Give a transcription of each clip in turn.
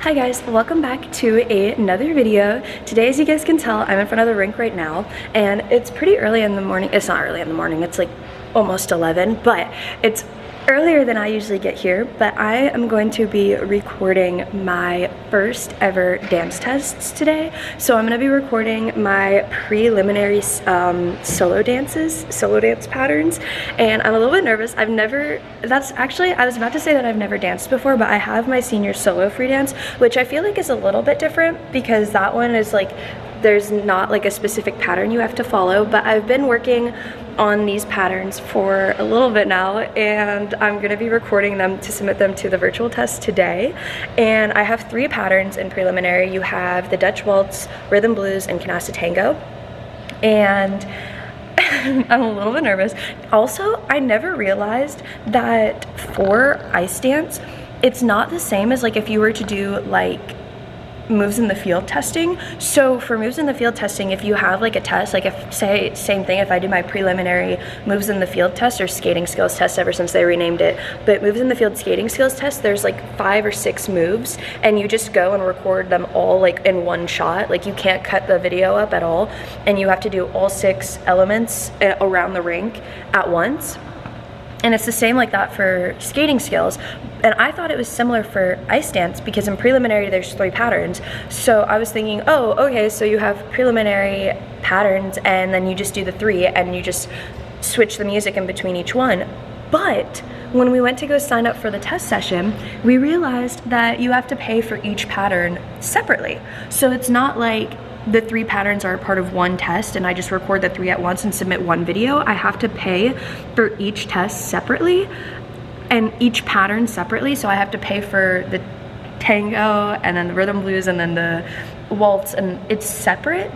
Hi guys, welcome back to another video. Today, as you guys can tell, I'm in front of the rink right now, and it's pretty early in the morning. It's not early in the morning, it's like almost 11, but it's earlier than I usually get here. But I am going to be recording my first ever dance tests today. So I'm going to be recording my preliminary solo dance patterns, and I'm a little bit nervous. I was about to say that I've never danced before, but I have my senior solo free dance, which I feel like is a little bit different because that one is like, there's not like a specific pattern you have to follow, but I've been working on these patterns for a little bit now, and I'm gonna be recording them to submit them to the virtual test today. And I have 3 patterns in preliminary. You have the Dutch Waltz, Rhythm Blues, and Canasta Tango. And I'm a little bit nervous. Also, I never realized that for ice dance, it's not the same as like if you were to do like moves in the field testing. So for moves in the field testing, if you have like a test, like if say same thing, if I do my preliminary moves in the field test or skating skills test ever since they renamed it, but moves in the field skating skills test, there's like 5 or 6 moves, and you just go and record them all like in one shot. Like you can't cut the video up at all, and you have to do all 6 elements around the rink at once. And it's the same like that for skating skills. And I thought it was similar for ice dance because in preliminary there's 3 patterns. So I was thinking, oh, okay, so you have preliminary patterns and then you just do the 3 and you just switch the music in between each one. But when we went to go sign up for the test session, we realized that you have to pay for each pattern separately. So it's not like the 3 patterns are a part of one test and I just record the 3 at once and submit one video. I have to pay for each test separately and each pattern separately. So I have to pay for the tango and then the rhythm blues and then the waltz, and it's separate.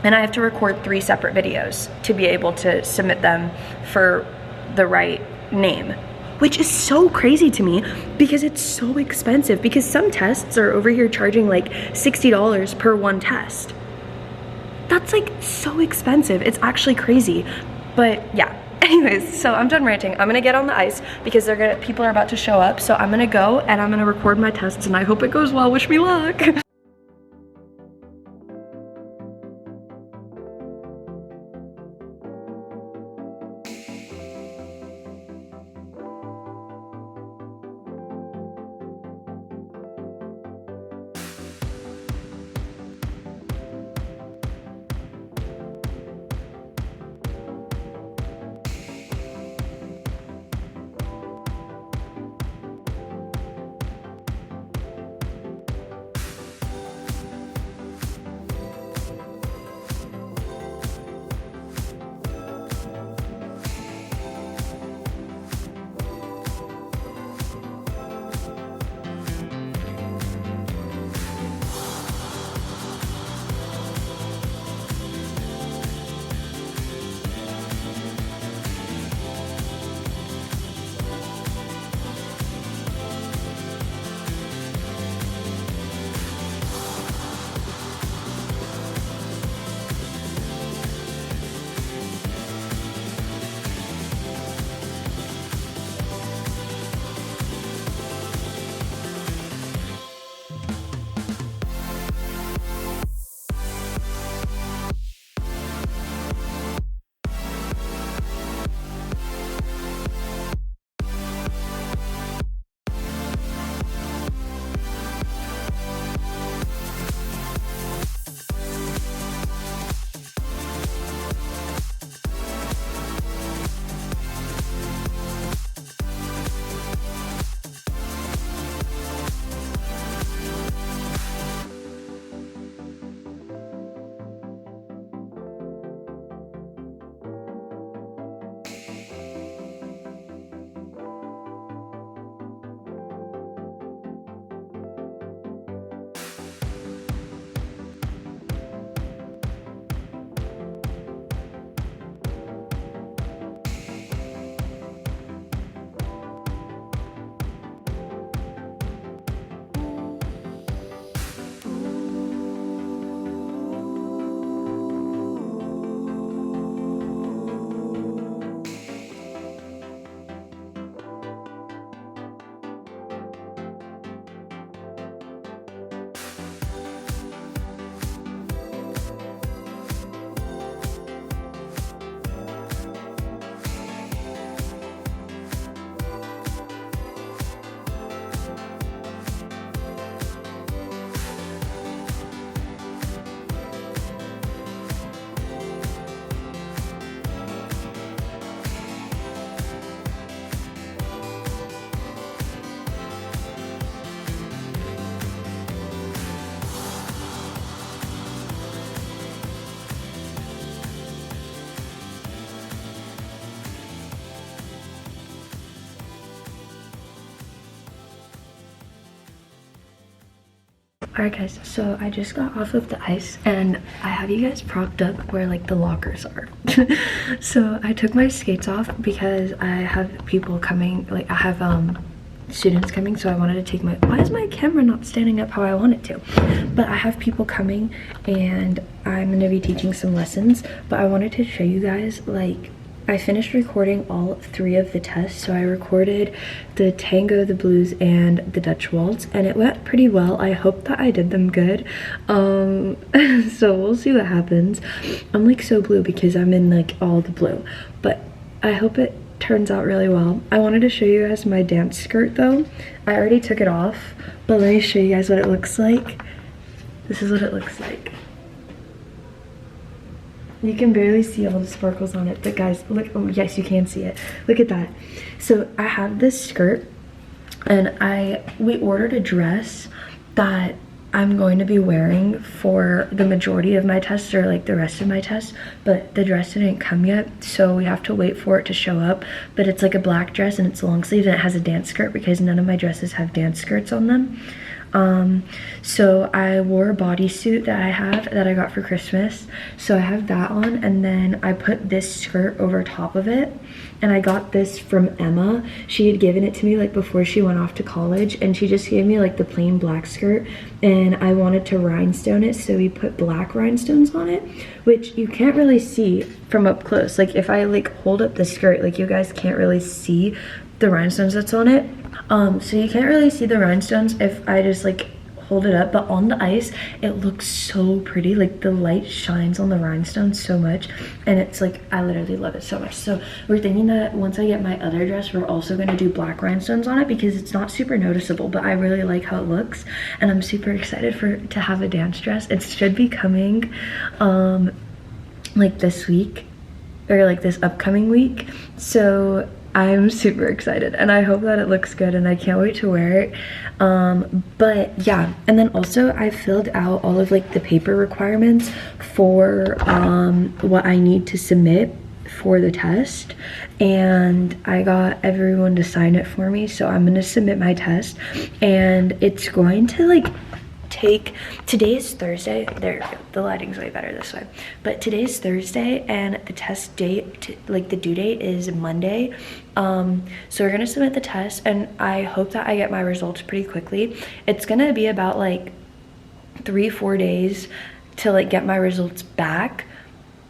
And I have to record 3 separate videos to be able to submit them for the right name, which is so crazy to me because it's so expensive, because some tests are over here charging like $60 per one test. That's like so expensive. It's actually crazy. But yeah, anyways, so I'm done ranting. I'm gonna get on the ice because people are about to show up. So I'm gonna go and I'm gonna record my tests, and I hope it goes well. Wish me luck. Alright guys, so I just got off of the ice and I have you guys propped up where like the lockers are. So I took my skates off because I have people coming, like I have students coming, so I wanted to take my, why is my camera not standing up how I want it to? But I have people coming and I'm going to be teaching some lessons, but I wanted to show you guys, like, I finished recording all 3 of the tests. So I recorded the tango, the blues, and the Dutch waltz, and it went pretty well. I hope that I did them good. So we'll see what happens. I'm like so blue because I'm in like all the blue, but I hope it turns out really well. I wanted to show you guys my dance skirt though. I already took it off, but let me show you guys what it looks like. This is what it looks like. You can barely see all the sparkles on it, but guys, look, oh yes, you can see it. Look at that. So I have this skirt and we ordered a dress that I'm going to be wearing for the majority of my tests, or like the rest of my tests, but the dress didn't come yet, so we have to wait for it to show up. But it's like a black dress and it's long sleeve and it has a dance skirt because none of my dresses have dance skirts on them. So I wore a bodysuit that I have that I got for Christmas, so I have that on, and then I put this skirt over top of it. And I got this from Emma. She had given it to me like before she went off to college, and she just gave me like the plain black skirt, and I wanted to rhinestone it, so we put black rhinestones on it, which you can't really see from up close. Like if I like hold up the skirt, like you guys can't really see the rhinestones that's on it. So you can't really see the rhinestones if I just like hold it up, but on the ice it looks so pretty. Like the light shines on the rhinestones so much, and it's like I literally love it so much. So we're thinking that once I get my other dress, we're also going to do black rhinestones on it because it's not super noticeable, but I really like how it looks, and I'm super excited to have a dance dress. It should be coming like this week, or like this upcoming week, so I'm super excited and I hope that it looks good, and I can't wait to wear it. But yeah, and then also I filled out all of like the paper requirements for what I need to submit for the test, and I got everyone to sign it for me, so I'm gonna submit my test, and it's going to like today is Thursday. There we go. The lighting's way better this way. But today's Thursday and the test date, like the due date, is Monday. So we're gonna submit the test, and I hope that I get my results pretty quickly. It's gonna be about like 3-4 days to like get my results back,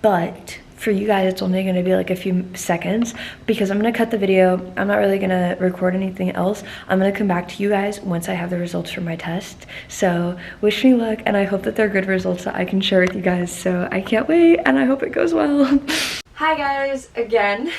but for you guys it's only going to be like a few seconds because I'm going to cut the video. I'm not really going to record anything else. I'm going to come back to you guys once I have the results from my test. So wish me luck, and I hope that they're good results that I can share with you guys. So I can't wait, and I hope it goes well. Hi guys again.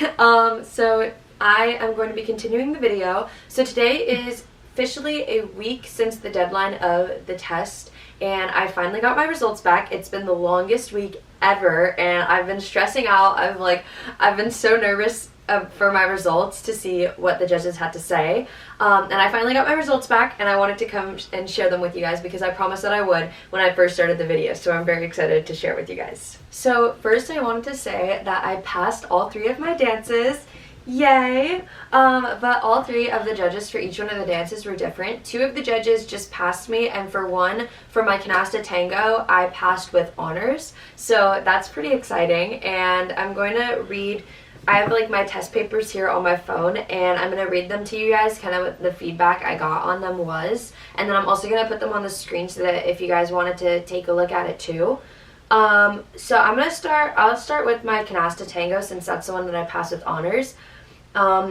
So I am going to be continuing the video. So today is officially a week since the deadline of the test, and I finally got my results back. It's been the longest week ever, and I've been stressing out. I've been so nervous for my results to see what the judges had to say, and I finally got my results back, and I wanted to come and share them with you guys because I promised that I would when I first started the video, so I'm very excited to share with you guys. So first I wanted to say that I passed all 3 of my dances. Yay! But all 3 of the judges for each one of the dances were different. 2 of the judges just passed me, and for my canasta tango, I passed with honors. So that's pretty exciting, and I'm going to read, I have like my test papers here on my phone, and I'm going to read them to you guys, kind of what the feedback I got on them was, and then I'm also going to put them on the screen so that if you guys wanted to take a look at it too. So I'll start with my canasta tango since that's the one that I passed with honors.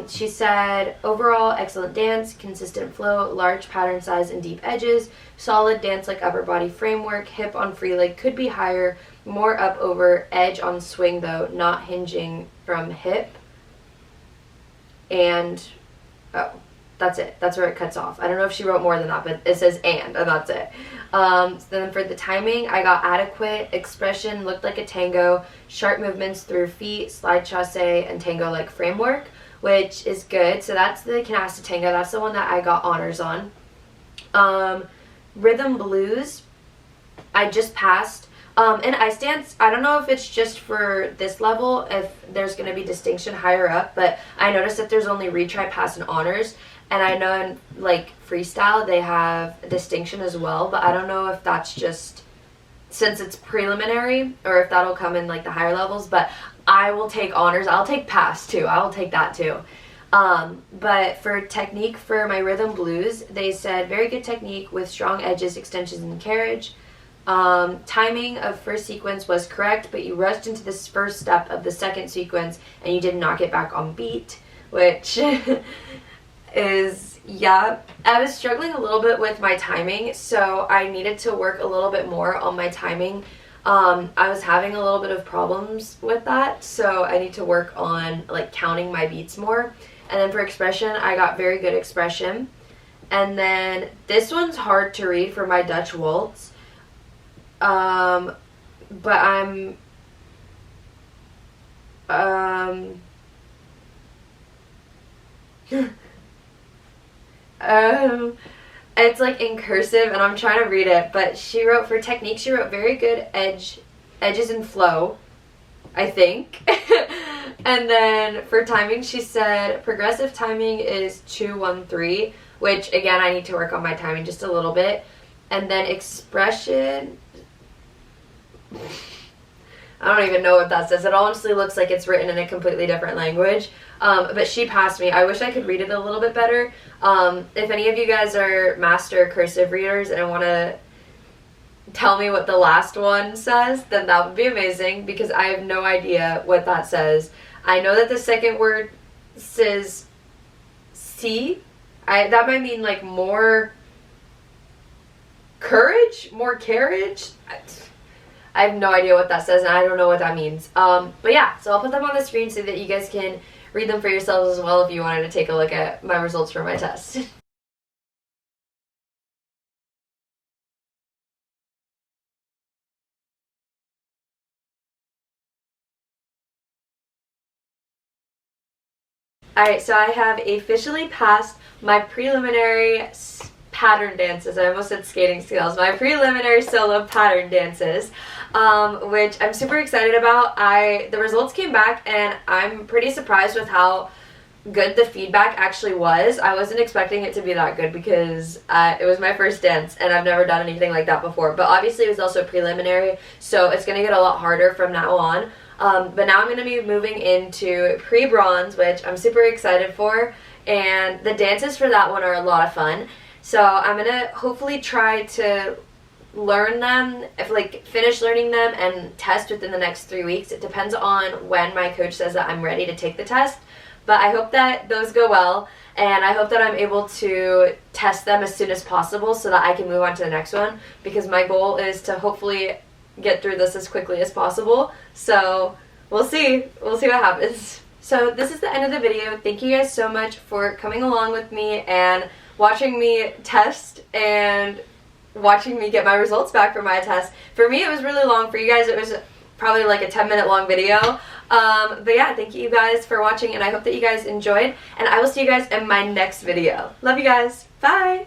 She said, overall excellent dance, consistent flow, large pattern size and deep edges, solid dance like upper body framework, hip on free leg could be higher, more up over, edge on swing though, not hinging from hip, and oh, that's it. That's where it cuts off. I don't know if she wrote more than that, but it says and that's it. So then for the timing, I got adequate, expression looked like a tango, sharp movements through feet, slide chasse, and tango like framework, which is good. So that's the canasta tango. That's the one that I got honors on. Rhythm blues, I just passed. And ice dance, I don't know if it's just for this level, if there's going to be distinction higher up, but I noticed that there's only retry, pass, and honors, And I know in like freestyle they have distinction as well, but I don't know if that's just since it's preliminary or if that'll come in like the higher levels. But I will take honors. I'll take pass too. I will take that too. But for technique for my rhythm blues, they said very good technique with strong edges, extensions, and carriage. Timing of first sequence was correct, but you rushed into this first step of the second sequence and you did not get back on beat, which is, yeah, I was struggling a little bit with my timing, so I needed to work a little bit more on my timing. I was having a little bit of problems with that, so I need to work on like counting my beats more. And then for expression, I got very good expression. And then this one's hard to read for my Dutch waltz. But I'm it's like in cursive and I'm trying to read it, but she wrote for technique, she wrote very good edges and flow, I think. And then for timing, she said progressive timing is 2-1-3, which again I need to work on my timing just a little bit. And then expression, I don't even know what that says. It honestly looks like it's written in a completely different language. But she passed me. I wish I could read it a little bit better. If any of you guys are master cursive readers and want to tell me what the last one says, then that would be amazing, because I have no idea what that says. I know that the second word says see. That might mean like more courage, more carriage. I have no idea what that says, and I don't know what that means. But yeah, so I'll put them on the screen so that you guys can read them for yourselves as well if you wanted to take a look at my results for my test. Alright, so I have officially passed my preliminary pattern dances. I almost said skating skills. My preliminary solo pattern dances, which I'm super excited about. The results came back and I'm pretty surprised with how good the feedback actually was. I wasn't expecting it to be that good because it was my first dance and I've never done anything like that before. But obviously it was also preliminary, so it's going to get a lot harder from now on. But now I'm going to be moving into pre-bronze, which I'm super excited for, and the dances for that one are a lot of fun. So I'm going to hopefully try to learn them, finish learning them and test within the next 3 weeks. It depends on when my coach says that I'm ready to take the test. But I hope that those go well, and I hope that I'm able to test them as soon as possible so that I can move on to the next one, because my goal is to hopefully get through this as quickly as possible. So we'll see what happens. So this is the end of the video. Thank you guys so much for coming along with me and watching me test and watching me get my results back for my test. For me it was really long. For you guys it was probably like a 10-minute long video. But yeah, thank you guys for watching, and I hope that you guys enjoyed, and I will see you guys in my next video. Love you guys. Bye!